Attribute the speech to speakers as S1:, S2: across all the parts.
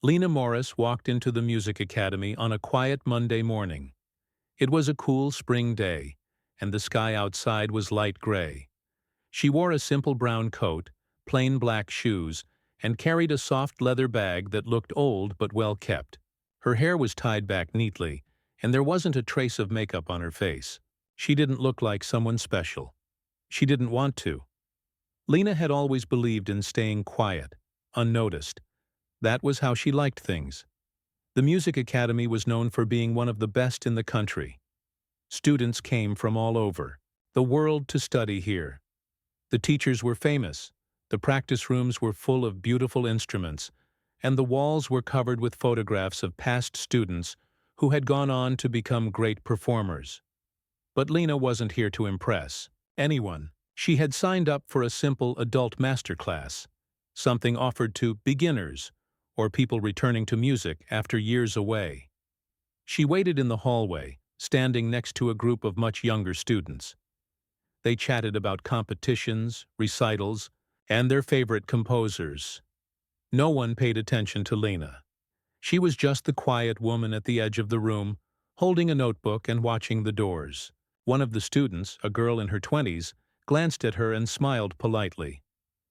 S1: Lena Morris walked into the music academy on a quiet Monday morning. It was a cool spring day, and the sky outside was light gray. She wore a simple brown coat, plain black shoes, and carried a soft leather bag that looked old but well kept. Her hair was tied back neatly, and there wasn't a trace of makeup on her face. She didn't look like someone special. She didn't want to. Lena had always believed in staying quiet, unnoticed. That was how she liked things. The Music Academy was known for being one of the best in the country. Students came from all over the world to study here. The teachers were famous, the practice rooms were full of beautiful instruments, and the walls were covered with photographs of past students who had gone on to become great performers. But Lena wasn't here to impress anyone. She had signed up for a simple adult masterclass, something offered to beginners or people returning to music after years away. She waited in the hallway, standing next to a group of much younger students. They chatted about competitions, recitals, and their favorite composers. No one paid attention to Lena. She was just the quiet woman at the edge of the room, holding a notebook and watching the doors. One of the students, a girl in her 20s, glanced at her and smiled politely.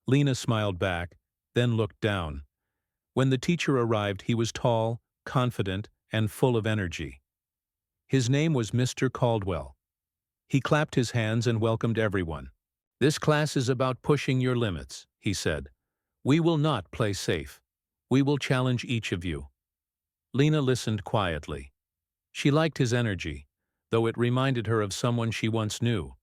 S1: Lena smiled back, then looked down. When the teacher arrived, he was tall, confident, and full of energy. His name was Mr. Caldwell. He clapped his hands and welcomed everyone. "This class is about pushing your limits," he said. "We will not play safe. We will challenge each of you." Lena listened quietly. She liked his energy, though it reminded her of someone she once knew.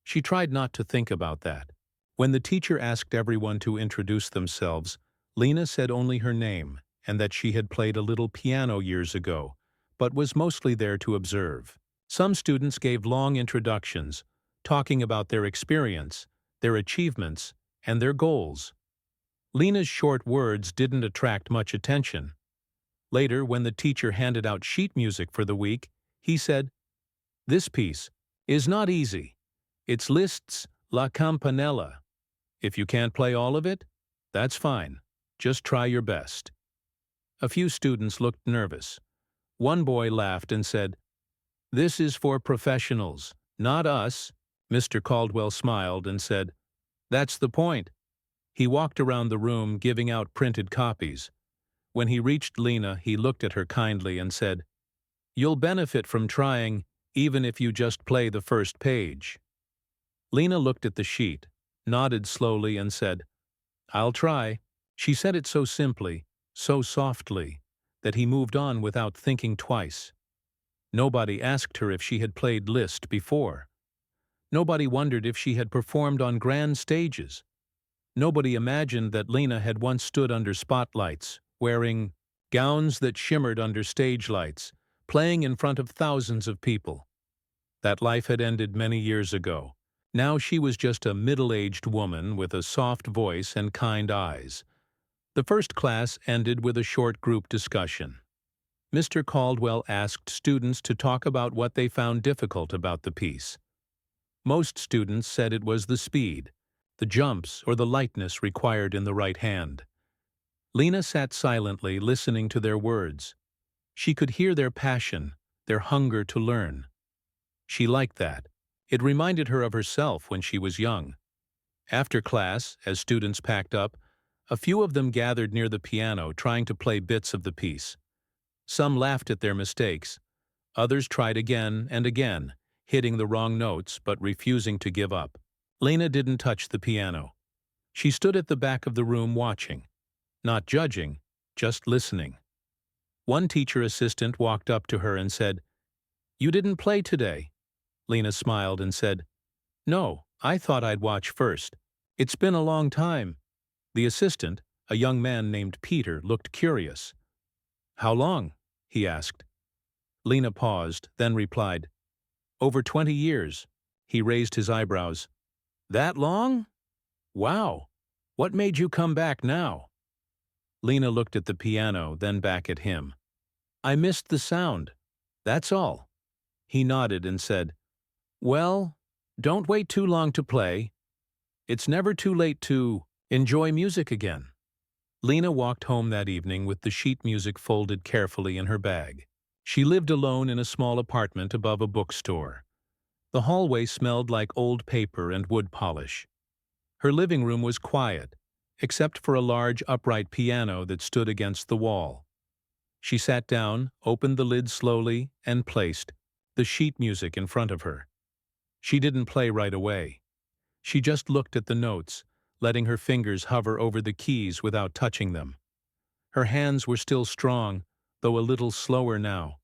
S1: She tried not to think about that. When the teacher asked everyone to introduce themselves, Lena said only her name and that she had played a little piano years ago, but was mostly there to observe. Some students gave long introductions, talking about their experience, their achievements, and their goals. Lena's short words didn't attract much attention. Later, when the teacher handed out sheet music for the week, he said, "This piece is not easy. It's Liszt's La Campanella. If you can't play all of it, that's fine. Just try your best." A few students looked nervous. One boy laughed and said, "This is for professionals, not us." Mr. Caldwell smiled and said, "That's the point." He walked around the room giving out printed copies. When he reached Lena, he looked at her kindly and said, "You'll benefit from trying, even if you just play the first page." Lena looked at the sheet, nodded slowly and said, "I'll try." She said it so simply, so softly, that he moved on without thinking twice. Nobody asked her if she had played Liszt before. Nobody wondered if she had performed on grand stages. Nobody imagined that Lena had once stood under spotlights, wearing gowns that shimmered under stage lights, playing in front of thousands of people. That life had ended many years ago. Now she was just a middle-aged woman with a soft voice and kind eyes. The first class ended with a short group discussion. Mr. Caldwell asked students to talk about what they found difficult about the piece. Most students said it was the speed, the jumps, or the lightness required in the right hand. Lena sat silently, listening to their words. She could hear their passion, their hunger to learn. She liked that. It reminded her of herself when she was young. After class, as students packed up, a few of them gathered near the piano trying to play bits of the piece. Some laughed at their mistakes. Others tried again and again, hitting the wrong notes but refusing to give up. Lena didn't touch the piano. She stood at the back of the room watching, not judging, just listening. One teacher assistant walked up to her and said, "You didn't play today." Lena smiled and said, "No, I thought I'd watch first. It's been a long time." The assistant, a young man named Peter, looked curious. "How long?" he asked. Lena paused, then replied, "Over 20 years." He raised his eyebrows. "That long? Wow. What made you come back now?" Lena looked at the piano, then back at him. "I missed the sound. That's all." He nodded and said, "Well, don't wait too long to play. It's never too late to enjoy music again." Lena walked home that evening with the sheet music folded carefully in her bag. She lived alone in a small apartment above a bookstore. The hallway smelled like old paper and wood polish. Her living room was quiet, except for a large upright piano that stood against the wall. She sat down, opened the lid slowly, and placed the sheet music in front of her. She didn't play right away. She just looked at the notes, letting her fingers hover over the keys without touching them. Her hands were still strong, though a little slower now.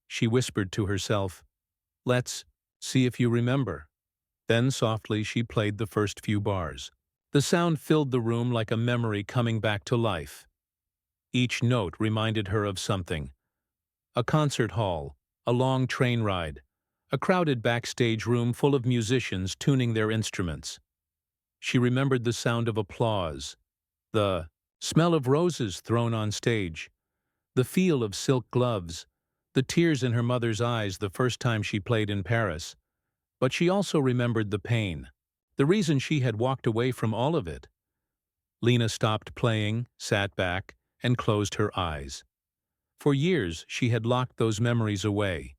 S1: She whispered to herself, "Let's see if you remember." Then softly she played the first few bars. The sound filled the room like a memory coming back to life. Each note reminded her of something: a concert hall, a long train ride, a crowded backstage room full of musicians tuning their instruments. She remembered the sound of applause, the smell of roses thrown on stage, the feel of silk gloves, the tears in her mother's eyes the first time she played in Paris. But she also remembered the pain, the reason she had walked away from all of it. Lena stopped playing, sat back, and closed her eyes. For years she had locked those memories away.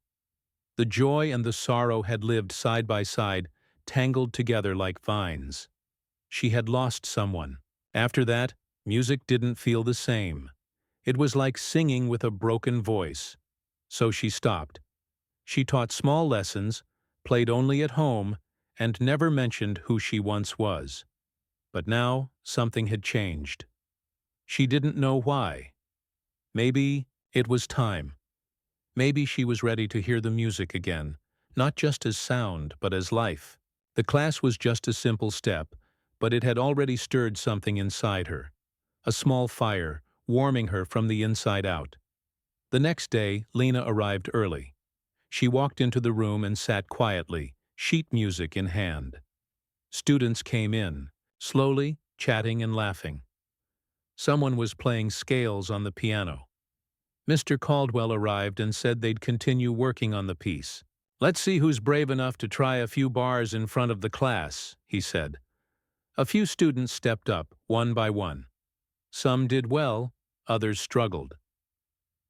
S1: The joy and the sorrow had lived side by side, tangled together like vines. She had lost someone. After that, music didn't feel the same. It was like singing with a broken voice. So she stopped. She taught small lessons, played only at home, and never mentioned who she once was. But now something had changed. She didn't know why. Maybe it was time. Maybe she was ready to hear the music again, not just as sound, but as life. The class was just a simple step, but it had already stirred something inside her. A small fire, warming her from the inside out. The next day, Lena arrived early. She walked into the room and sat quietly, sheet music in hand. Students came in, slowly, chatting and laughing. Someone was playing scales on the piano. Mr. Caldwell arrived and said they'd continue working on the piece. "Let's see who's brave enough to try a few bars in front of the class," he said. A few students stepped up, one by one. Some did well, others struggled.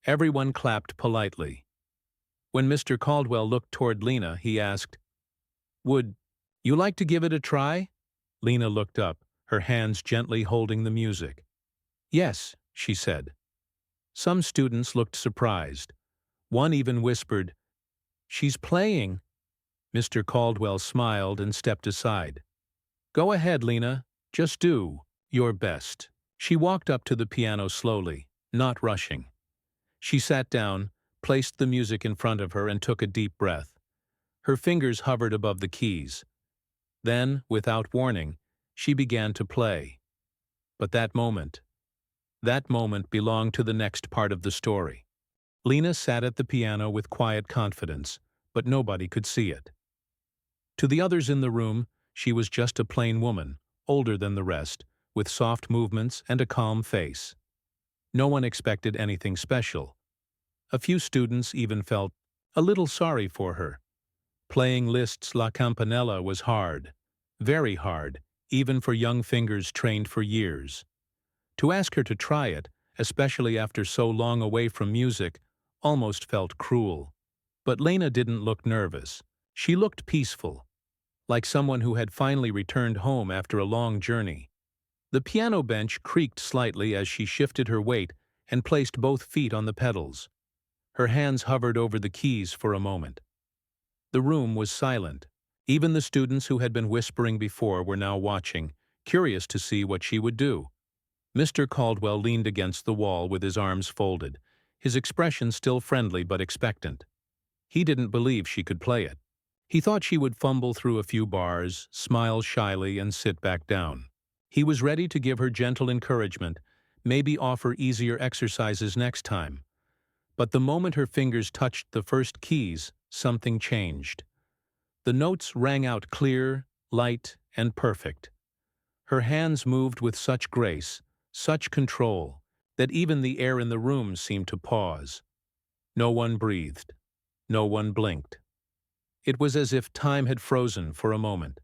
S1: Everyone clapped politely. When Mr. Caldwell looked toward Lena, he asked, "Would you like to give it a try?" Lena looked up, her hands gently holding the music. "Yes," she said. Some students looked surprised. One even whispered, "She's playing." Mr. Caldwell smiled and stepped aside. "Go ahead, Lena. Just do your best." She walked up to the piano slowly, not rushing. She sat down, placed the music in front of her, and took a deep breath. Her fingers hovered above the keys. Then, without warning, she began to play. But that moment belonged to the next part of the story. Lena sat at the piano with quiet confidence, but nobody could see it. To the others in the room, she was just a plain woman, older than the rest, with soft movements and a calm face. No one expected anything special. A few students even felt a little sorry for her. Playing Liszt's La Campanella was hard, very hard, even for young fingers trained for years. To ask her to try it, especially after so long away from music, almost felt cruel. But Lena didn't look nervous. She looked peaceful, like someone who had finally returned home after a long journey. The piano bench creaked slightly as she shifted her weight and placed both feet on the pedals. Her hands hovered over the keys for a moment. The room was silent. Even the students who had been whispering before were now watching, curious to see what she would do. Mr. Caldwell leaned against the wall with his arms folded, his expression still friendly but expectant. He didn't believe she could play it. He thought she would fumble through a few bars, smile shyly, and sit back down. He was ready to give her gentle encouragement, maybe offer easier exercises next time. But the moment her fingers touched the first keys, something changed. The notes rang out clear, light, and perfect. Her hands moved with such grace, such control, that even the air in the room seemed to pause. No one breathed. No one blinked. It was as if time had frozen for a moment.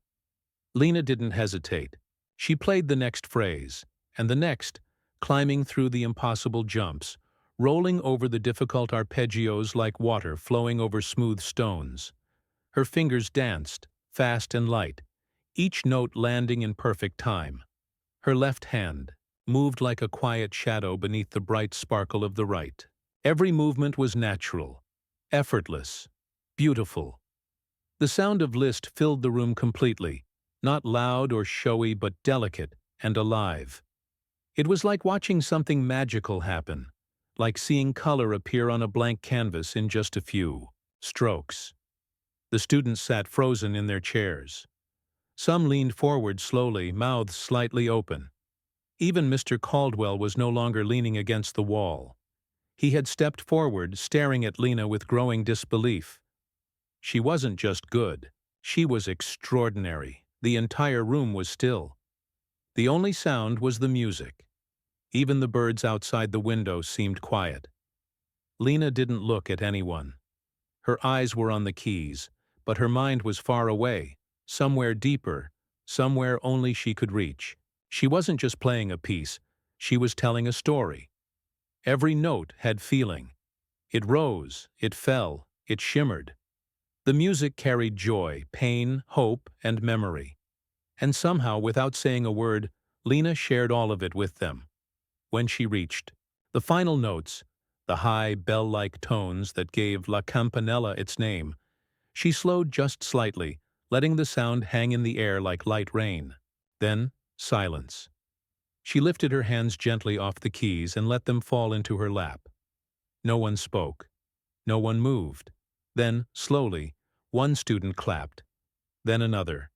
S1: Lena didn't hesitate. She played the next phrase, and the next, climbing through the impossible jumps, rolling over the difficult arpeggios like water flowing over smooth stones. Her fingers danced, fast and light, each note landing in perfect time. Her left hand moved like a quiet shadow beneath the bright sparkle of the right. Every movement was natural, effortless, beautiful. The sound of Liszt filled the room completely, not loud or showy but delicate and alive. It was like watching something magical happen, like seeing color appear on a blank canvas in just a few strokes. The students sat frozen in their chairs. Some leaned forward slowly, mouths slightly open. Even Mr. Caldwell was no longer leaning against the wall. He had stepped forward, staring at Lena with growing disbelief. She wasn't just good. She was extraordinary. The entire room was still. The only sound was the music. Even the birds outside the window seemed quiet. Lena didn't look at anyone. Her eyes were on the keys, but her mind was far away, somewhere deeper, somewhere only she could reach. She wasn't just playing a piece, she was telling a story. Every note had feeling. It rose, it fell, it shimmered. The music carried joy, pain, hope, and memory. And somehow, without saying a word, Lena shared all of it with them. When she reached the final notes, the high, bell-like tones that gave La Campanella its name, she slowed just slightly, letting the sound hang in the air like light rain. Then, silence. She lifted her hands gently off the keys and let them fall into her lap. No one spoke. No one moved. Then, slowly, one student clapped, then another,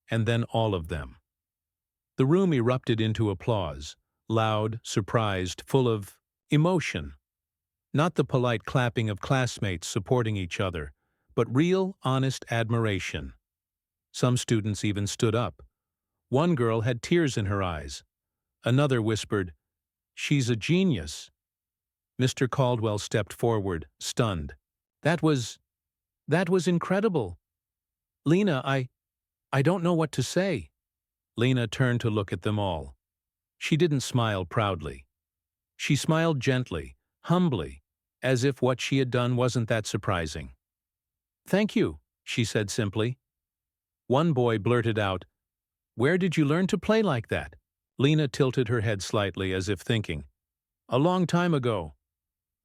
S1: and then all of them. The room erupted into applause, loud, surprised, full of emotion. Not the polite clapping of classmates supporting each other, but real, honest admiration. Some students even stood up. One girl had tears in her eyes. Another whispered, "She's a genius." Mr. Caldwell stepped forward, stunned. That was incredible. Lena, I don't know what to say." Lena turned to look at them all. She didn't smile proudly. She smiled gently, humbly, as if what she had done wasn't that surprising. "Thank you," she said simply. One boy blurted out, "Where did you learn to play like that?" Lena tilted her head slightly as if thinking. "A long time ago.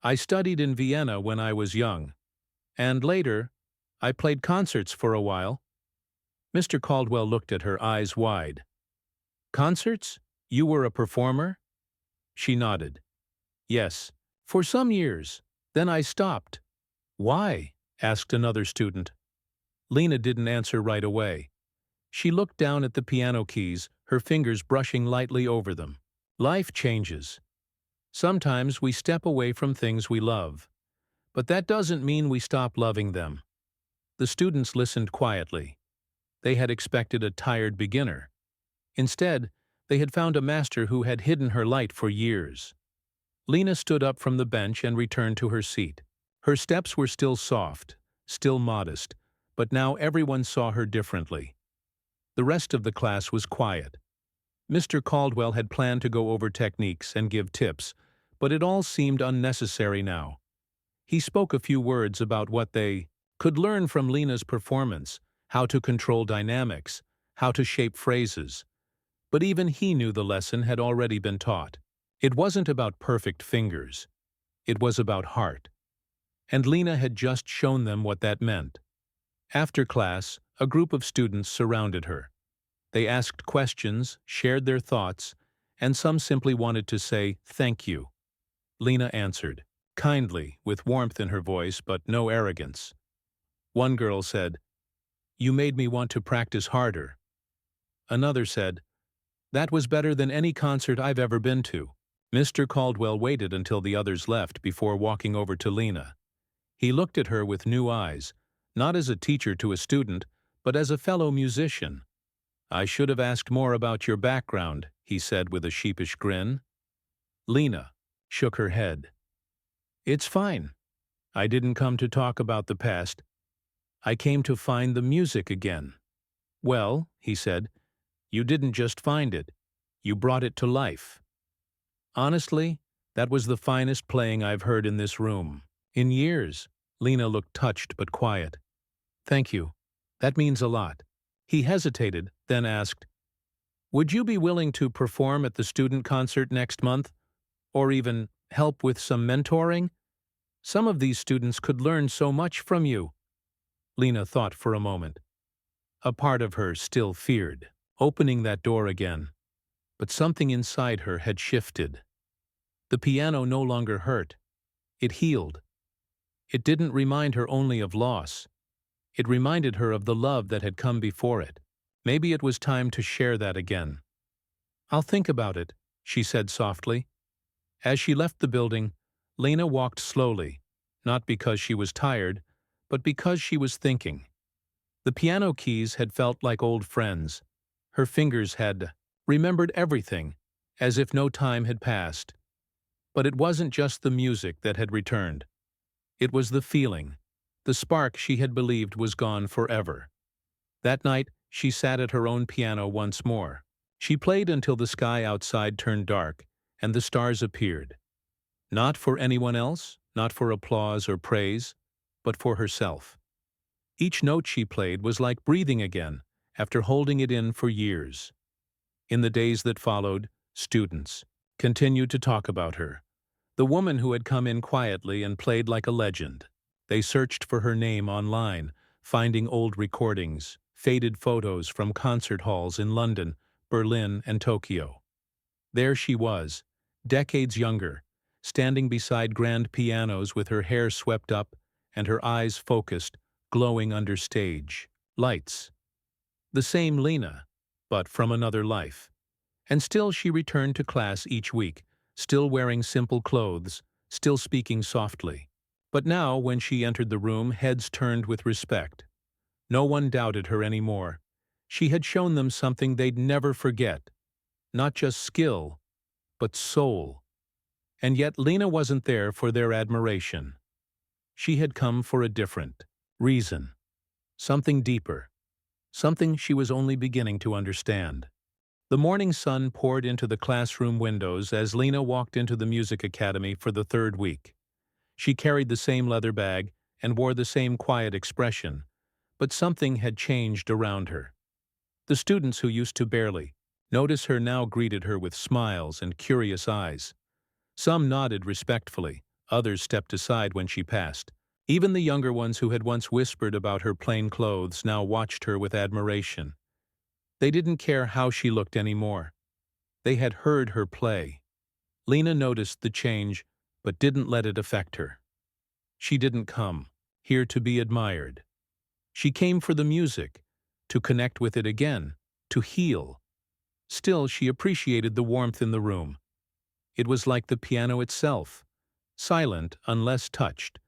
S1: I studied in Vienna when I was young. And later, I played concerts for a while." Mr. Caldwell looked at her, eyes wide. "Concerts? You were a performer?" She nodded. "Yes, for some years. Then I stopped." "Why?" asked another student. Lena didn't answer right away. She looked down at the piano keys, her fingers brushing lightly over them. "Life changes. Sometimes we step away from things we love. But that doesn't mean we stop loving them." The students listened quietly. They had expected a tired beginner. Instead, they had found a master who had hidden her light for years. Lena stood up from the bench and returned to her seat. Her steps were still soft, still modest, but now everyone saw her differently. The rest of the class was quiet. Mr. Caldwell had planned to go over techniques and give tips, but it all seemed unnecessary now. He spoke a few words about what they could learn from Lena's performance, how to control dynamics, how to shape phrases. But even he knew the lesson had already been taught. It wasn't about perfect fingers. It was about heart. And Lena had just shown them what that meant. After class, a group of students surrounded her. They asked questions, shared their thoughts, and some simply wanted to say, "Thank you." Lena answered, kindly, with warmth in her voice but no arrogance. One girl said, "You made me want to practice harder." Another said, "That was better than any concert I've ever been to." Mr. Caldwell waited until the others left before walking over to Lena. He looked at her with new eyes, not as a teacher to a student, but as a fellow musician. "I should have asked more about your background," he said with a sheepish grin. Lena shook her head. "It's fine. I didn't come to talk about the past. I came to find the music again." "Well," he said, "you didn't just find it. You brought it to life." Honestly, that was the finest playing I've heard in this room. In years. Lena looked touched but quiet. Thank you. That means a lot. He hesitated, then asked, would you be willing to perform at the student concert next month? Or even help with some mentoring? Some of these students could learn so much from you. Lena thought for a moment. A part of her still feared opening that door again, but something inside her had shifted. The piano no longer hurt. It healed. It didn't remind her only of loss. It reminded her of the love that had come before it. Maybe it was time to share that again. I'll think about it, she said softly. As she left the building, Lena walked slowly, not because she was tired, but because she was thinking. The piano keys had felt like old friends. Her fingers had remembered everything, as if no time had passed. But it wasn't just the music that had returned. It was the feeling, the spark she had believed was gone forever. That night, she sat at her own piano once more. She played until the sky outside turned dark and the stars appeared. Not for anyone else, not for applause or praise, but for herself. Each note she played was like breathing again after holding it in for years. In the days that followed, students continued to talk about her. The woman who had come in quietly and played like a legend. They searched for her name online, finding old recordings, faded photos from concert halls in London, Berlin, and Tokyo. There she was, decades younger, standing beside grand pianos with her hair swept up and her eyes focused, glowing under stage lights. The same Lena, but from another life. And still she returned to class each week, still wearing simple clothes, still speaking softly. But now, when she entered the room, heads turned with respect. No one doubted her anymore. She had shown them something they'd never forget. Not just skill, but soul. And yet Lena wasn't there for their admiration. She had come for a different reason. Something deeper. Something she was only beginning to understand. The morning sun poured into the classroom windows as Lena walked into the music academy for the third week. She carried the same leather bag and wore the same quiet expression, but something had changed around her. The students who used to barely notice her now greeted her with smiles and curious eyes. Some nodded respectfully, others stepped aside when she passed. Even the younger ones who had once whispered about her plain clothes now watched her with admiration. They didn't care how she looked anymore. They had heard her play. Lena noticed the change, but didn't let it affect her. She didn't come here to be admired. She came for the music, to connect with it again, to heal. Still, she appreciated the warmth in the room. It was like the piano itself, silent unless touched,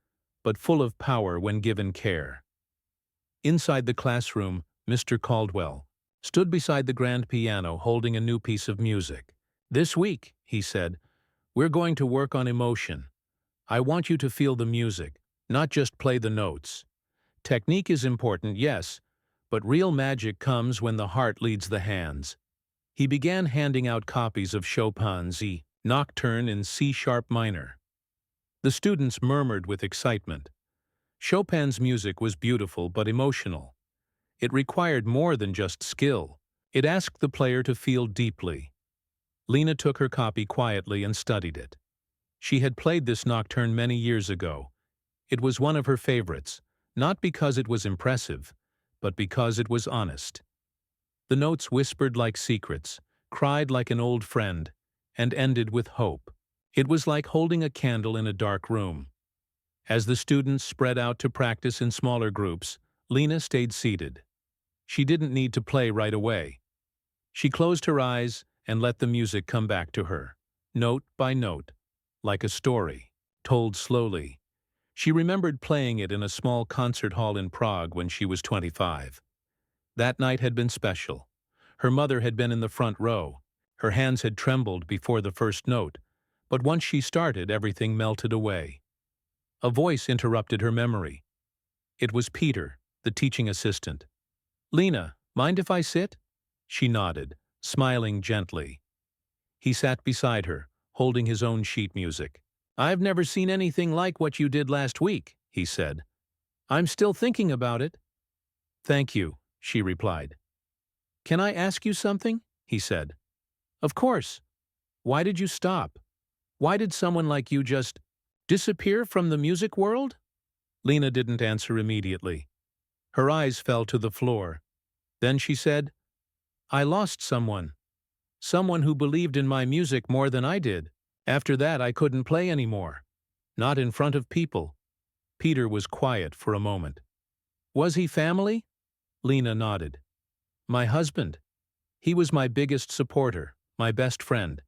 S1: but full of power when given care. Inside the classroom, Mr. Caldwell stood beside the grand piano holding a new piece of music. This week, he said, we're going to work on emotion. I want you to feel the music, not just play the notes. Technique is important, yes, but real magic comes when the heart leads the hands. He began handing out copies of Chopin's Nocturne in C-sharp minor. The students murmured with excitement. Chopin's music was beautiful but emotional. It required more than just skill. It asked the player to feel deeply. Lena took her copy quietly and studied it. She had played this nocturne many years ago. It was one of her favorites, not because it was impressive, but because it was honest. The notes whispered like secrets, cried like an old friend, and ended with hope. It was like holding a candle in a dark room. As the students spread out to practice in smaller groups, Lena stayed seated. She didn't need to play right away. She closed her eyes and let the music come back to her, note by note, like a story, told slowly. She remembered playing it in a small concert hall in Prague when she was 25. That night had been special. Her mother had been in the front row. Her hands had trembled before the first note, but once she started, everything melted away. A voice interrupted her memory. It was Peter, the teaching assistant. Lena, mind if I sit? She nodded, smiling gently. He sat beside her, holding his own sheet music. "I've never seen anything like what you did last week," he said. "I'm still thinking about it." "Thank you," she replied. "Can I ask you something?" he said. "Of course. Why did you stop? Why did someone like you just disappear from the music world?" Lena didn't answer immediately. Her eyes fell to the floor. Then she said, "I lost someone. Someone who believed in my music more than I did. After that, I couldn't play anymore. Not in front of people." Peter was quiet for a moment. "Was he family?" Lena nodded. "My husband. He was my biggest supporter, my best friend.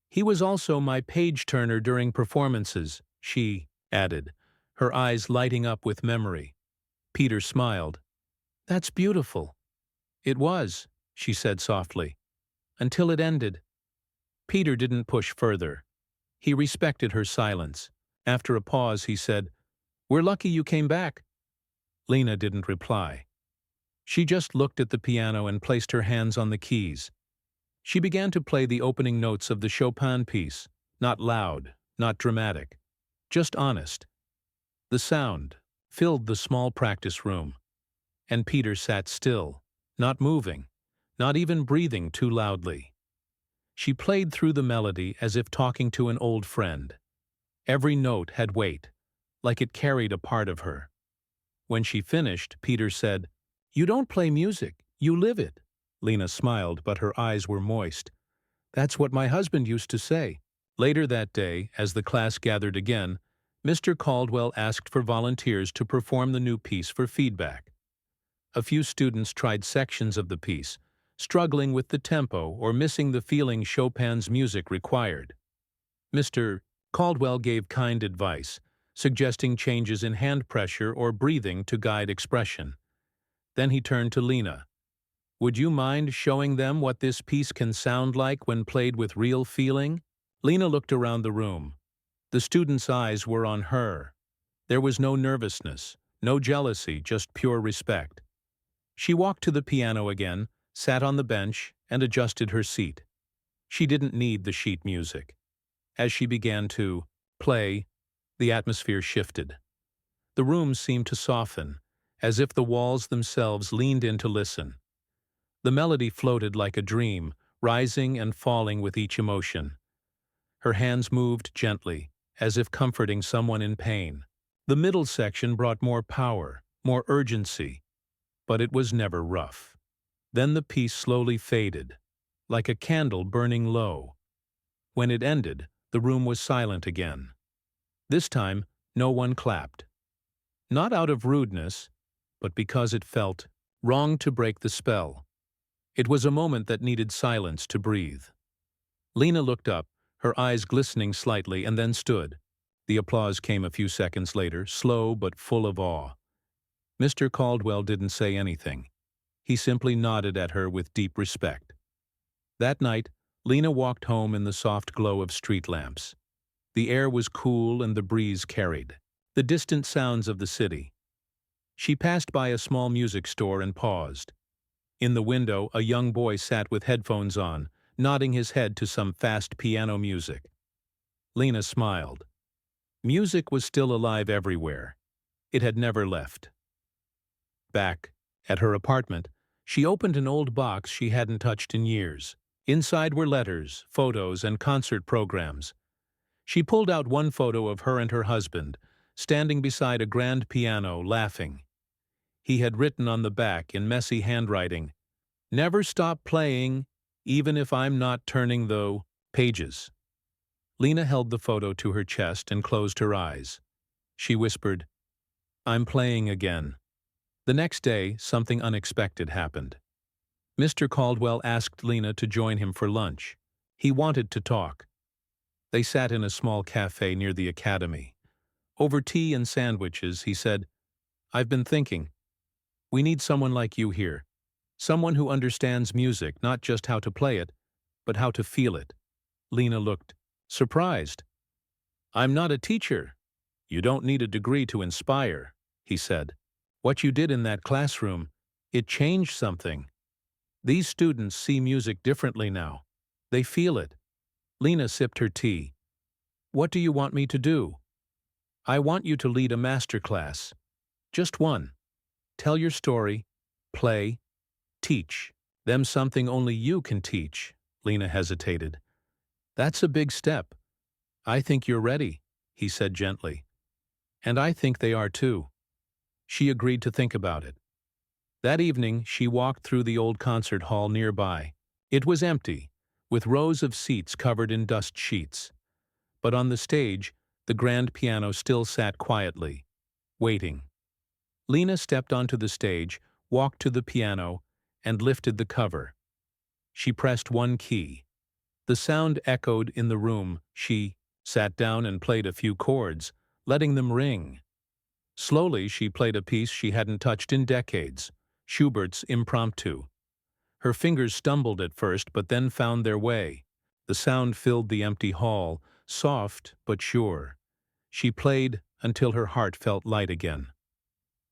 S1: He was also my page-turner during performances," she added, her eyes lighting up with memory. Peter smiled. "That's beautiful." "It was," she said softly, "until it ended." Peter didn't push further. He respected her silence. After a pause, he said, "We're lucky you came back." Lena didn't reply. She just looked at the piano and placed her hands on the keys. She began to play the opening notes of the Chopin piece, not loud, not dramatic, just honest. The sound filled the small practice room, and Peter sat still, not moving, not even breathing too loudly. She played through the melody as if talking to an old friend. Every note had weight, like it carried a part of her. When she finished, Peter said, "You don't play music, you live it." Lena smiled, but her eyes were moist. "That's what my husband used to say." Later that day, as the class gathered again, Mr. Caldwell asked for volunteers to perform the new piece for feedback. A few students tried sections of the piece, struggling with the tempo or missing the feeling Chopin's music required. Mr. Caldwell gave kind advice, suggesting changes in hand pressure or breathing to guide expression. Then he turned to Lena. "Would you mind showing them what this piece can sound like when played with real feeling?" Lena looked around the room. The students' eyes were on her. There was no nervousness, no jealousy, just pure respect. She walked to the piano again, sat on the bench, and adjusted her seat. She didn't need the sheet music. As she began to play, the atmosphere shifted. The room seemed to soften, as if the walls themselves leaned in to listen. The melody floated like a dream, rising and falling with each emotion. Her hands moved gently, as if comforting someone in pain. The middle section brought more power, more urgency, but it was never rough. Then the piece slowly faded, like a candle burning low. When it ended, the room was silent again. This time, no one clapped. Not out of rudeness, but because it felt wrong to break the spell. It was a moment that needed silence to breathe. Lena looked up, her eyes glistening slightly, and then stood. The applause came a few seconds later, slow but full of awe. Mr. Caldwell didn't say anything. He simply nodded at her with deep respect. That night, Lena walked home in the soft glow of street lamps. The air was cool and the breeze carried the distant sounds of the city. She passed by a small music store and paused. In the window, a young boy sat with headphones on, nodding his head to some fast piano music. Lena smiled. Music was still alive everywhere. It had never left. Back at her apartment, she opened an old box she hadn't touched in years. Inside were letters, photos, and concert programs. She pulled out one photo of her and her husband, standing beside a grand piano, laughing. He had written on the back in messy handwriting, "Never stop playing, even if I'm not turning the pages." Lena held the photo to her chest and closed her eyes. She whispered, "I'm playing again." The next day, something unexpected happened. Mr. Caldwell asked Lena to join him for lunch. He wanted to talk. They sat in a small cafe near the academy. Over tea and sandwiches, he said, "I've been thinking. We need someone like you here. Someone who understands music, not just how to play it, but how to feel it." Lena looked surprised. "I'm not a teacher. You don't need a degree to inspire," he said. "What you did in that classroom, it changed something. These students see music differently now. They feel it. Lena sipped her tea. What do you want me to do? I want you to lead a master class. Just one. Tell your story, play, teach. Them something only you can teach. Lena hesitated. That's a big step. I think you're ready, he said gently. And I think they are too. She agreed to think about it. That evening, she walked through the old concert hall nearby. It was empty, with rows of seats covered in dust sheets. But on the stage, the grand piano still sat quietly, waiting. Lena stepped onto the stage, walked to the piano, and lifted the cover. She pressed one key. The sound echoed in the room. She sat down and played a few chords, letting them ring. Slowly, she played a piece she hadn't touched in decades, Schubert's Impromptu. Her fingers stumbled at first, but then found their way. The sound filled the empty hall, soft but sure. She played until her heart felt light again.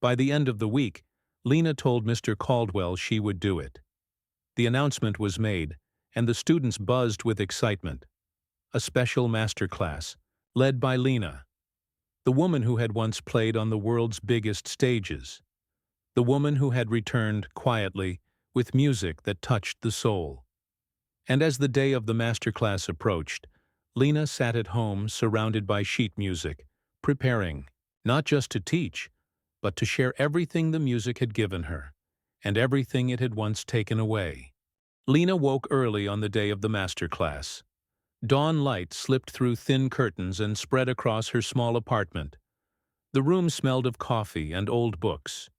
S1: By the end of the week, Lena told Mr. Caldwell she would do it. The announcement was made, and the students buzzed with excitement. A special master class, led by Lena, the woman who had once played on the world's biggest stages, the woman who had returned quietly with music that touched the soul. And as the day of the master class approached, Lena sat at home surrounded by sheet music, preparing, not just to teach, but to share everything the music had given her, and everything it had once taken away. Lena woke early on the day of the master class. Dawn light slipped through thin curtains and spread across her small apartment. The room smelled of coffee and old books.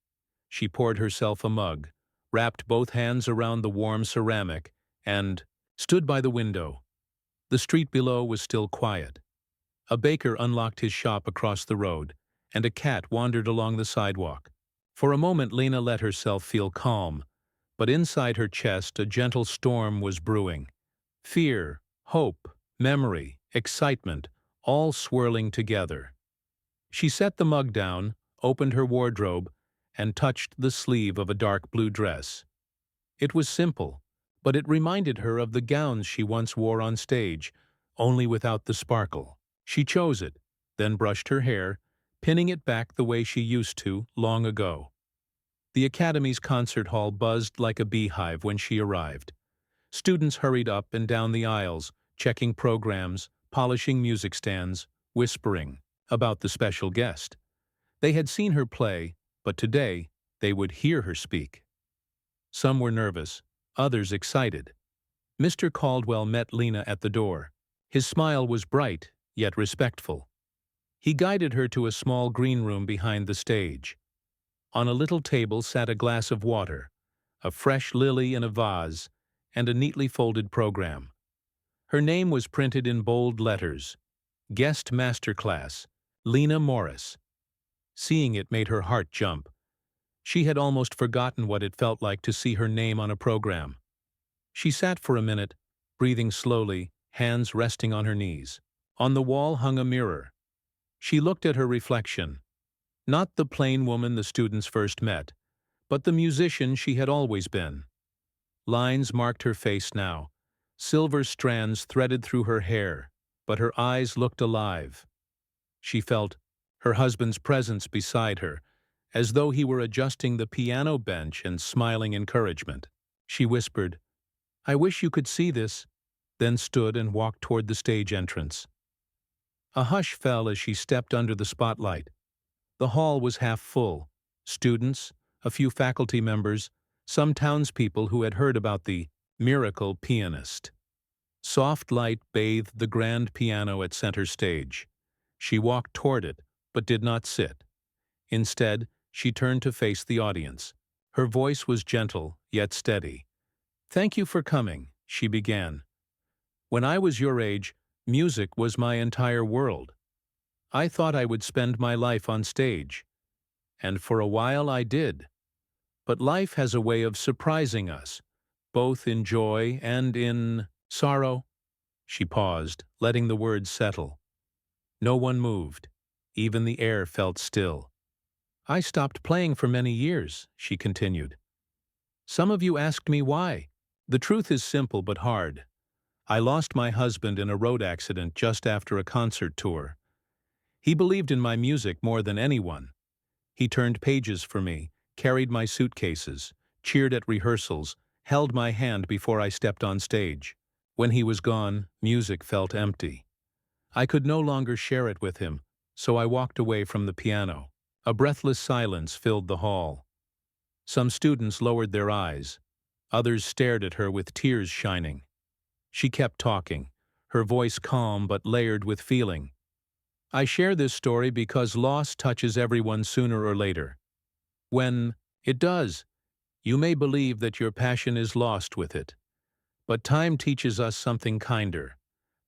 S1: She poured herself a mug, wrapped both hands around the warm ceramic, and stood by the window. The street below was still quiet. A baker unlocked his shop across the road, and a cat wandered along the sidewalk. For a moment Lena let herself feel calm, but inside her chest a gentle storm was brewing. Fear, hope, memory, excitement, all swirling together. She set the mug down, opened her wardrobe, and touched the sleeve of a dark blue dress. It was simple, but it reminded her of the gowns she once wore on stage, only without the sparkle. She chose it, then brushed her hair, pinning it back the way she used to long ago. The Academy's concert hall buzzed like a beehive when she arrived. Students hurried up and down the aisles, checking programs, polishing music stands, whispering about the special guest. They had seen her play, but today they would hear her speak. Some were nervous, others excited. Mr. Caldwell met Lena at the door. His smile was bright, yet respectful. He guided her to a small green room behind the stage. On a little table sat a glass of water, a fresh lily in a vase, and a neatly folded program. Her name was printed in bold letters, Guest Masterclass, Lena Morris. Seeing it made her heart jump. She had almost forgotten what it felt like to see her name on a program. She sat for a minute, breathing slowly, hands resting on her knees. On the wall hung a mirror. She looked at her reflection. Not the plain woman the students first met, but the musician she had always been. Lines marked her face now. Silver strands threaded through her hair, but her eyes looked alive. She felt her husband's presence beside her, as though he were adjusting the piano bench and smiling encouragement. She whispered, "I wish you could see this," then stood and walked toward the stage entrance. A hush fell as she stepped under the spotlight. The hall was half full. Students, a few faculty members, some townspeople who had heard about the miracle pianist. Soft light bathed the grand piano at center stage. She walked toward it, but did not sit. Instead, she turned to face the audience. Her voice was gentle, yet steady. "Thank you for coming," she began. "When I was your age, music was my entire world. I thought I would spend my life on stage. And for a while I did. But life has a way of surprising us, both in joy and in sorrow." She paused, letting the words settle. No one moved. Even the air felt still. "I stopped playing for many years," she continued. "Some of you asked me why. The truth is simple but hard. I lost my husband in a road accident just after a concert tour. He believed in my music more than anyone. He turned pages for me, carried my suitcases, cheered at rehearsals, held my hand before I stepped on stage. When he was gone, music felt empty. I could no longer share it with him, so I walked away from the piano. A breathless silence filled the hall. Some students lowered their eyes. Others stared at her with tears shining. She kept talking, her voice calm but layered with feeling. I share this story because loss touches everyone sooner or later. When it does, you may believe that your passion is lost with it. But time teaches us something kinder.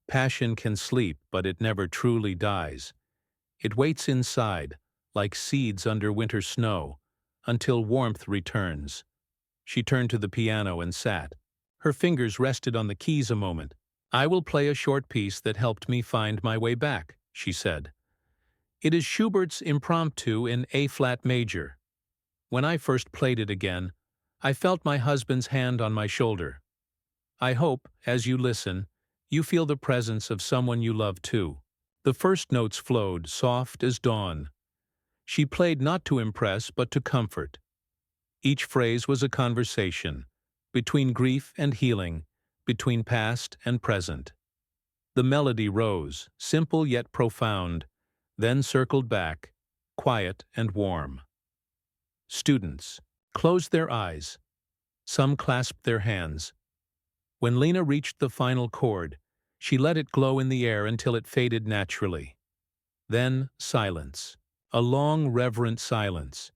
S1: Passion can sleep, but it never truly dies. It waits inside, like seeds under winter snow, until warmth returns. She turned to the piano and sat. Her fingers rested on the keys a moment. "I will play a short piece that helped me find my way back," she said. "It is Schubert's Impromptu in A-flat major. When I first played it again, I felt my husband's hand on my shoulder. I hope, as you listen, you feel the presence of someone you love too." The first notes flowed, soft as dawn. She played not to impress, but to comfort. Each phrase was a conversation, between grief and healing, between past and present. The melody rose, simple yet profound, then circled back, quiet and warm. Students closed their eyes. Some clasped their hands. When Lena reached the final chord, she let it glow in the air until it faded naturally. Then silence, a long, reverent silence.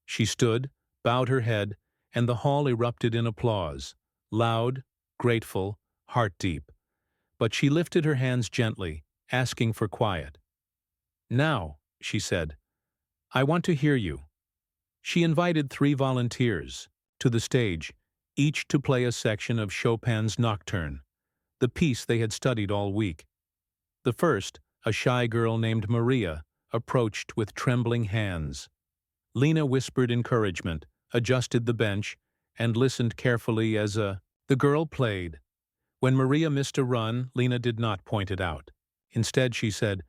S1: She stood, bowed her head, and the hall erupted in applause, loud, grateful, heart-deep. But she lifted her hands gently, asking for quiet. "Now," she said, "I want to hear you." She invited 3 volunteers to the stage, each to play a section of Chopin's Nocturne, the piece they had studied all week. The first, a shy girl named Maria, approached with trembling hands. Lena whispered encouragement, adjusted the bench, and listened carefully as the girl played. When Maria missed a run, Lena did not point it out. Instead, she said,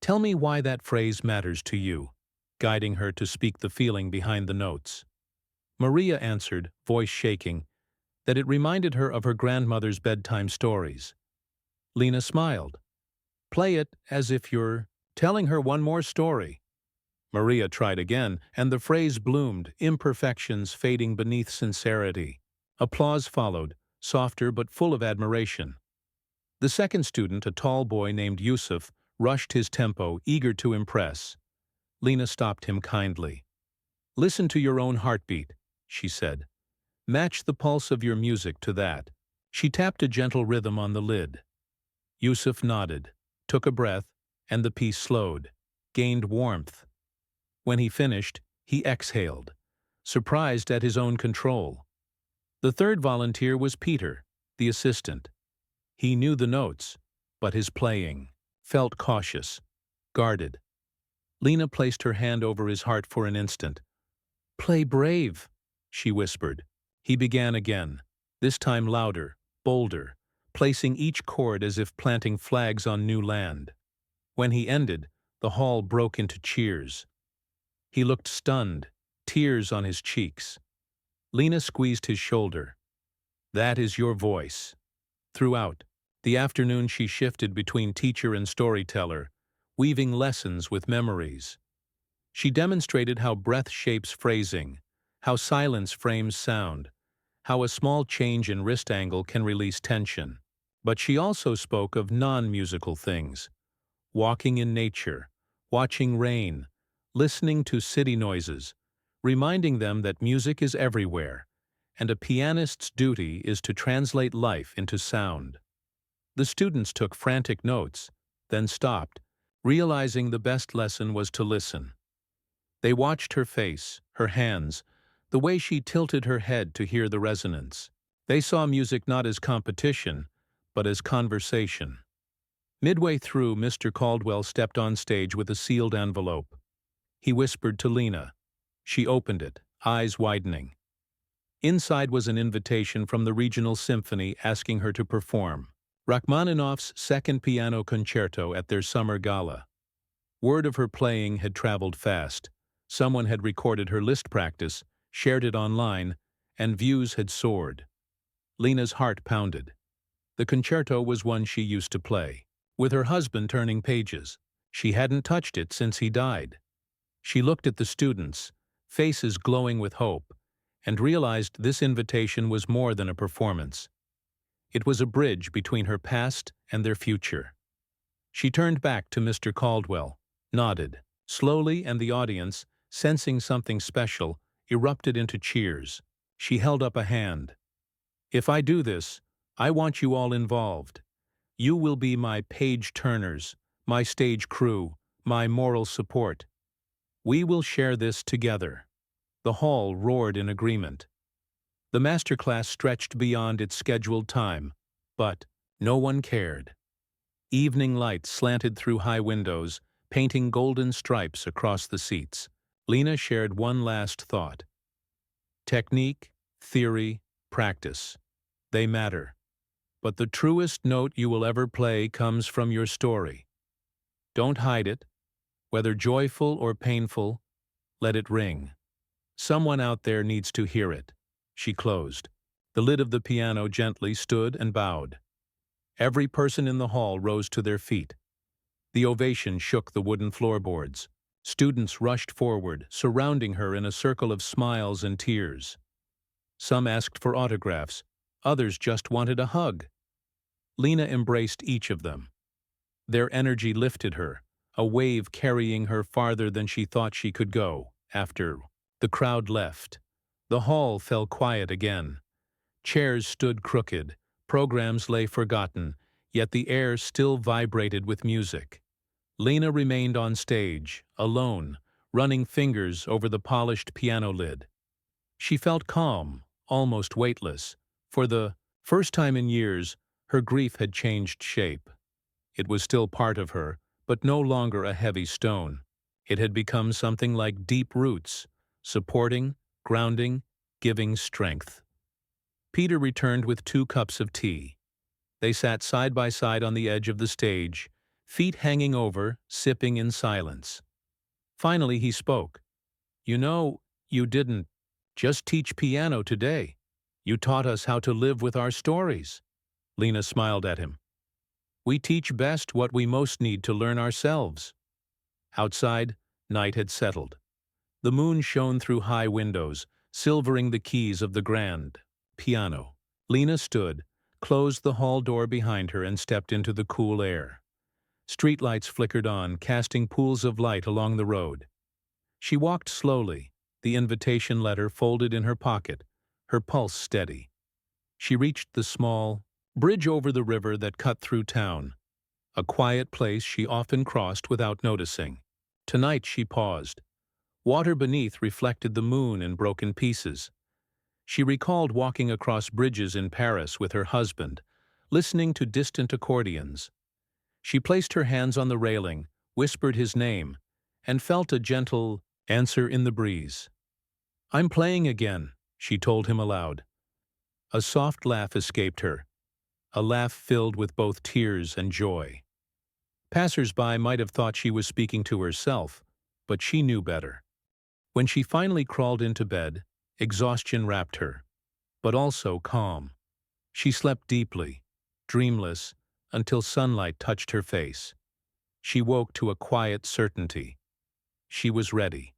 S1: "Tell me why that phrase matters to you," guiding her to speak the feeling behind the notes. Maria answered, voice shaking, that it reminded her of her grandmother's bedtime stories. Lena smiled. "Play it as if you're telling her one more story." Maria tried again, and the phrase bloomed, imperfections fading beneath sincerity. Applause followed, softer but full of admiration. The second student, a tall boy named Yusuf, rushed his tempo, eager to impress. Lena stopped him kindly. "Listen to your own heartbeat," she said. "Match the pulse of your music to that." She tapped a gentle rhythm on the lid. Yusuf nodded, took a breath, and the piece slowed, gained warmth. When he finished, he exhaled, surprised at his own control. The third volunteer was Peter, the assistant. He knew the notes, but his playing felt cautious, guarded. Lena placed her hand over his heart for an instant. "Play brave," she whispered. He began again, this time louder, bolder, placing each chord as if planting flags on new land. When he ended, the hall broke into cheers. He looked stunned, tears on his cheeks. Lena squeezed his shoulder. "That is your voice." Throughout the afternoon, she shifted between teacher and storyteller, weaving lessons with memories. She demonstrated how breath shapes phrasing, how silence frames sound, how a small change in wrist angle can release tension. But she also spoke of non-musical things: walking in nature, watching rain, listening to city noises, reminding them that music is everywhere, and a pianist's duty is to translate life into sound. The students took frantic notes, then stopped, realizing the best lesson was to listen. They watched her face, her hands, the way she tilted her head to hear the resonance. They saw music not as competition, but as conversation. Midway through, Mr. Caldwell stepped on stage with a sealed envelope. He whispered to Lena. She opened it, eyes widening. Inside was an invitation from the Regional Symphony asking her to perform. Rachmaninoff's second piano concerto at their summer gala. Word of her playing had traveled fast. Someone had recorded her Liszt practice, shared it online, and views had soared. Lena's heart pounded. The concerto was one she used to play, with her husband turning pages. She hadn't touched it since he died. She looked at the students, faces glowing with hope, and realized this invitation was more than a performance. It was a bridge between her past and their future. She turned back to Mr. Caldwell, nodded, slowly, and the audience, sensing something special, erupted into cheers. She held up a hand. "If I do this, I want you all involved. You will be my page-turners, my stage crew, my moral support. We will share this together." The hall roared in agreement. The masterclass stretched beyond its scheduled time, but no one cared. Evening light slanted through high windows, painting golden stripes across the seats. Lena shared one last thought. Technique, theory, practice. They matter. But the truest note you will ever play comes from your story. Don't hide it. Whether joyful or painful, let it ring. Someone out there needs to hear it. She closed. The lid of the piano gently stood and bowed. Every person in the hall rose to their feet. The ovation shook the wooden floorboards. Students rushed forward, surrounding her in a circle of smiles and tears. Some asked for autographs. Others just wanted a hug. Lena embraced each of them. Their energy lifted her, a wave carrying her farther than she thought she could go. After the crowd left, the hall fell quiet again. Chairs stood crooked, programs lay forgotten, yet the air still vibrated with music. Lena remained on stage, alone, running fingers over the polished piano lid. She felt calm, almost weightless. For the first time in years, her grief had changed shape. It was still part of her, but no longer a heavy stone. It had become something like deep roots, supporting, grounding, giving strength. Peter returned with 2 cups of tea. They sat side by side on the edge of the stage, feet hanging over, sipping in silence. Finally he spoke. "You know, you didn't just teach piano today. You taught us how to live with our stories." Lena smiled at him. "We teach best what we most need to learn ourselves." Outside, night had settled. The moon shone through high windows, silvering the keys of the grand piano. Lena stood, closed the hall door behind her, and stepped into the cool air. Streetlights flickered on, casting pools of light along the road. She walked slowly, the invitation letter folded in her pocket, her pulse steady. She reached the small bridge over the river that cut through town, a quiet place she often crossed without noticing. Tonight she paused. Water beneath reflected the moon in broken pieces. She recalled walking across bridges in Paris with her husband, listening to distant accordions. She placed her hands on the railing, whispered his name, and felt a gentle answer in the breeze. "I'm playing again," she told him aloud. A soft laugh escaped her, a laugh filled with both tears and joy. Passers-by might have thought she was speaking to herself, but she knew better. When she finally crawled into bed, exhaustion wrapped her, but also calm. She slept deeply, dreamless, until sunlight touched her face. She woke to a quiet certainty. She was ready.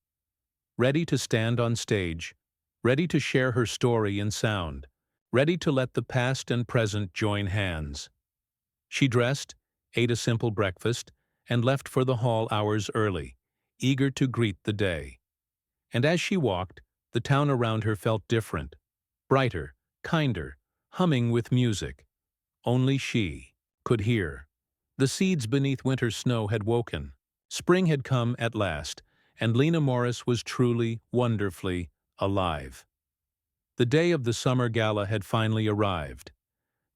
S1: Ready to stand on stage, ready to share her story in sound, ready to let the past and present join hands. She dressed, ate a simple breakfast, and left for the hall hours early, eager to greet the day. And as she walked, the town around her felt different, brighter, kinder, humming with music. Only she could hear. The seeds beneath winter snow had woken. Spring had come at last, and Lena Morris was truly, wonderfully alive. The day of the summer gala had finally arrived.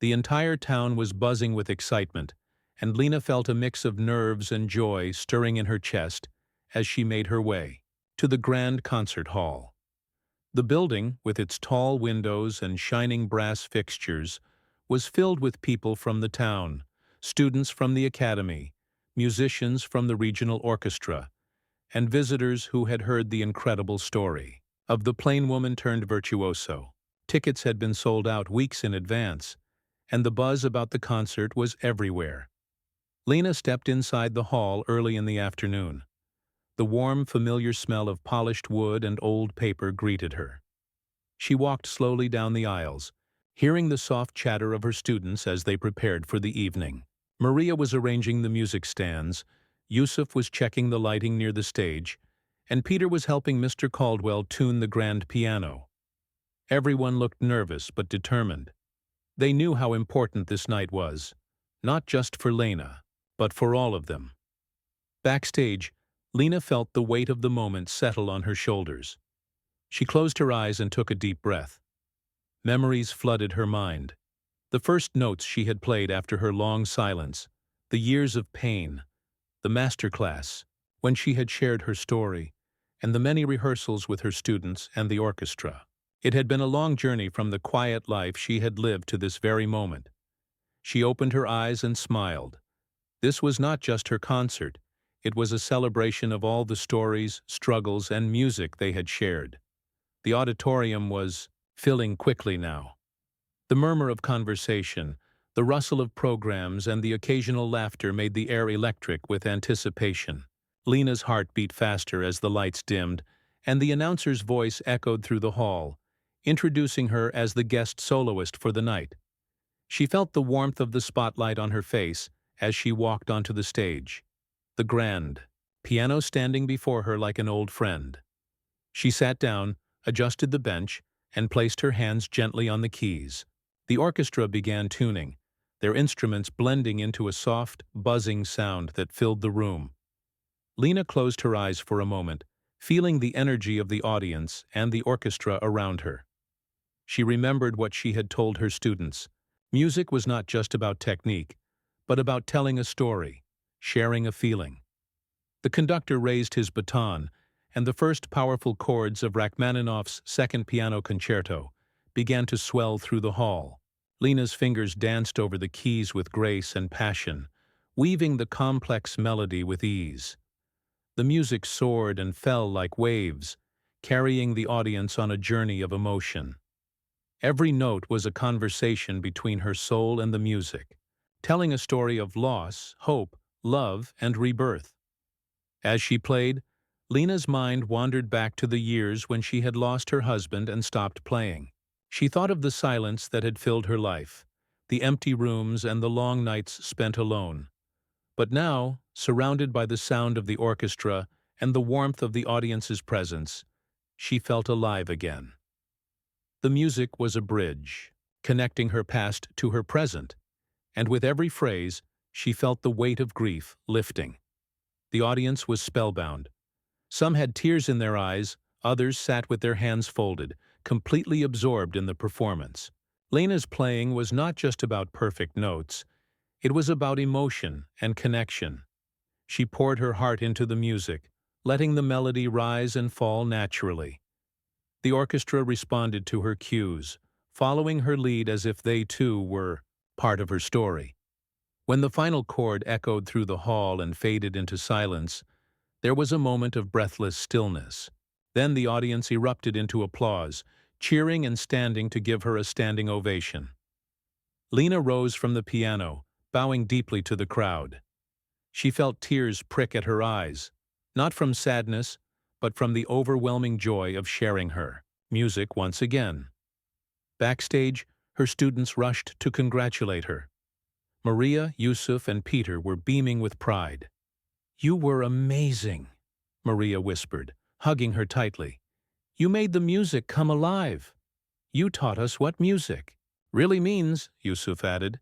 S1: The entire town was buzzing with excitement, and Lena felt a mix of nerves and joy stirring in her chest as she made her way to the grand concert hall. The building, with its tall windows and shining brass fixtures, was filled with people from the town, students from the academy, musicians from the regional orchestra, and visitors who had heard the incredible story of the plain woman turned virtuoso. Tickets had been sold out weeks in advance, and the buzz about the concert was everywhere. Lena stepped inside the hall early in the afternoon. The warm, familiar smell of polished wood and old paper greeted her. She walked slowly down the aisles, hearing the soft chatter of her students as they prepared for the evening. Maria was arranging the music stands, Yusuf was checking the lighting near the stage, and Peter was helping Mr. Caldwell tune the grand piano. Everyone looked nervous but determined. They knew how important this night was, not just for Lena, but for all of them. Backstage, Lena felt the weight of the moment settle on her shoulders. She closed her eyes and took a deep breath. Memories flooded her mind. The first notes she had played after her long silence, the years of pain, the master class, when she had shared her story, and the many rehearsals with her students and the orchestra. It had been a long journey from the quiet life she had lived to this very moment. She opened her eyes and smiled. This was not just her concert. It was a celebration of all the stories, struggles, and music they had shared. The auditorium was filling quickly now. The murmur of conversation, the rustle of programs, and the occasional laughter made the air electric with anticipation. Lena's heart beat faster as the lights dimmed, and the announcer's voice echoed through the hall, introducing her as the guest soloist for the night. She felt the warmth of the spotlight on her face as she walked onto the stage, the grand piano standing before her like an old friend. She sat down, adjusted the bench, and placed her hands gently on the keys. The orchestra began tuning, their instruments blending into a soft, buzzing sound that filled the room. Lena closed her eyes for a moment, feeling the energy of the audience and the orchestra around her. She remembered what she had told her students. Music was not just about technique, but about telling a story, sharing a feeling. The conductor raised his baton, and the first powerful chords of Rachmaninoff's Second Piano Concerto began to swell through the hall. Lena's fingers danced over the keys with grace and passion, weaving the complex melody with ease. The music soared and fell like waves, carrying the audience on a journey of emotion. Every note was a conversation between her soul and the music, telling a story of loss, hope, love, and rebirth. As she played, Lena's mind wandered back to the years when she had lost her husband and stopped playing. She thought of the silence that had filled her life, the empty rooms and the long nights spent alone. But now, surrounded by the sound of the orchestra and the warmth of the audience's presence, she felt alive again. The music was a bridge, connecting her past to her present, and with every phrase, she felt the weight of grief lifting. The audience was spellbound. Some had tears in their eyes, others sat with their hands folded, completely absorbed in the performance. Lena's playing was not just about perfect notes, it was about emotion and connection. She poured her heart into the music, letting the melody rise and fall naturally. The orchestra responded to her cues, following her lead as if they too were part of her story. When the final chord echoed through the hall and faded into silence, there was a moment of breathless stillness. Then the audience erupted into applause, cheering and standing to give her a standing ovation. Lena rose from the piano, bowing deeply to the crowd. She felt tears prick at her eyes, not from sadness, but from the overwhelming joy of sharing her music once again. Backstage, her students rushed to congratulate her. Maria, Yusuf, and Peter were beaming with pride. "You were amazing," Maria whispered, hugging her tightly. "You made the music come alive. You taught us what music really means," Yusuf added.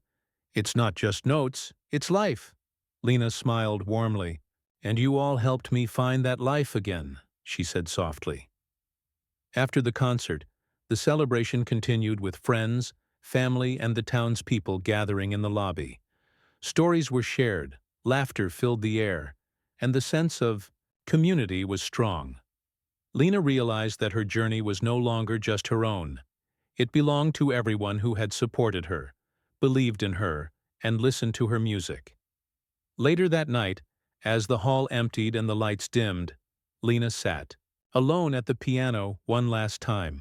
S1: "It's not just notes, it's life." Lena smiled warmly. "And you all helped me find that life again," she said softly. After the concert, the celebration continued with friends, family, and the townspeople gathering in the lobby. Stories were shared, laughter filled the air, and the sense of community was strong. Lena realized that her journey was no longer just her own. It belonged to everyone who had supported her, believed in her and listened to her music. Later that night, as the hall emptied and the lights dimmed, Lena sat, alone at the piano one last time.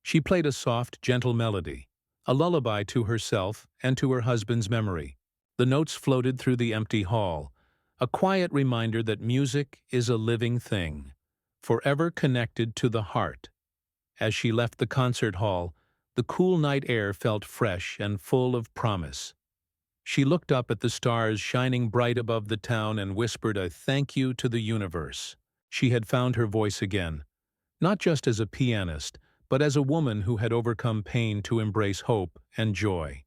S1: She played a soft, gentle melody, a lullaby to herself and to her husband's memory. The notes floated through the empty hall, a quiet reminder that music is a living thing, forever connected to the heart. As she left the concert hall, the cool night air felt fresh and full of promise. She looked up at the stars shining bright above the town and whispered a thank you to the universe. She had found her voice again, not just as a pianist, but as a woman who had overcome pain to embrace hope and joy.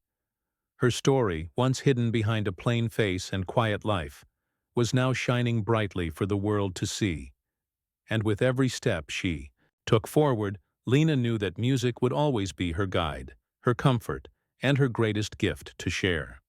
S1: Her story, once hidden behind a plain face and quiet life, was now shining brightly for the world to see. And with every step she took forward, Lena knew that music would always be her guide, her comfort, and her greatest gift to share.